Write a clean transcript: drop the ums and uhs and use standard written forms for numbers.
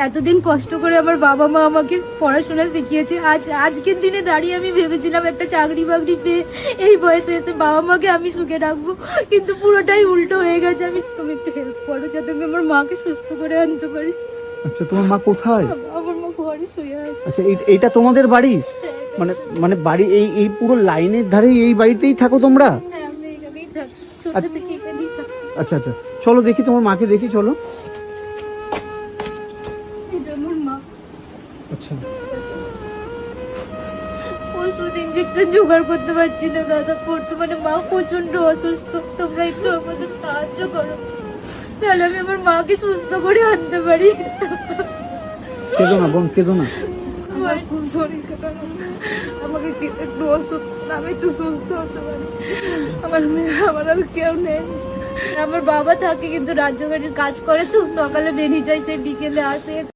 এতদিন কষ্ট করে আমার বাবা মা আমাকে পড়াশোনা শিখিয়েছে, আজকের দিনে দাঁড়িয়ে আমি ভেবেছিলাম একটা চাকরি বাকরি পেয়ে এই বয়সে এসে বাবা মাকে আমি সুখে রাখবো, কিন্তু পুরোটাই উল্টো হয়ে গেছে। তুমি একটু হেল্প করো যাতে আমি আমার মাকে সুস্থ করে আনতে পারি। আচ্ছা, তোমার মা কোথায়? আমার মা ঘরে শুয়ে আছে। আচ্ছা, এইটা তোমাদের বাড়ি? মানে মানে বাড়ি এই পুরো লাইনের ধারে এই বাড়িতেই থাকো তোমরা? হ্যাঁ, আমি এখানেই থাকি, ছোট থেকে এখানেই থাকি। আচ্ছা আচ্ছা, চলো দেখি তোমার মাকে, দেখি চলো। এটা আমার মা। আচ্ছা, ওষুধ ইঞ্জেকশন জোগাড় করতে পারছি না দাদা, বর্তমানে মা প্রচন্ড অসুস্থ। তোমরা একটু আমাদের সাহায্য করো, তাহলে আমি আমার মাকে সুস্থ করে আনতে পারি। কেঁদো না বোন, কেঁদো না। আমার খুব শরীর খারাপ, আমাকে একটু ওষুধ, আমি একটু সুস্থ হতে পারি। আমার মেয়ে, আমার আর কেউ নেই। আমার বাবা থাকে কিন্তু রাজ্য গাড়ির কাজ করে, তো সকালে বেরিয়ে যায়, সে বিকেলে আসে।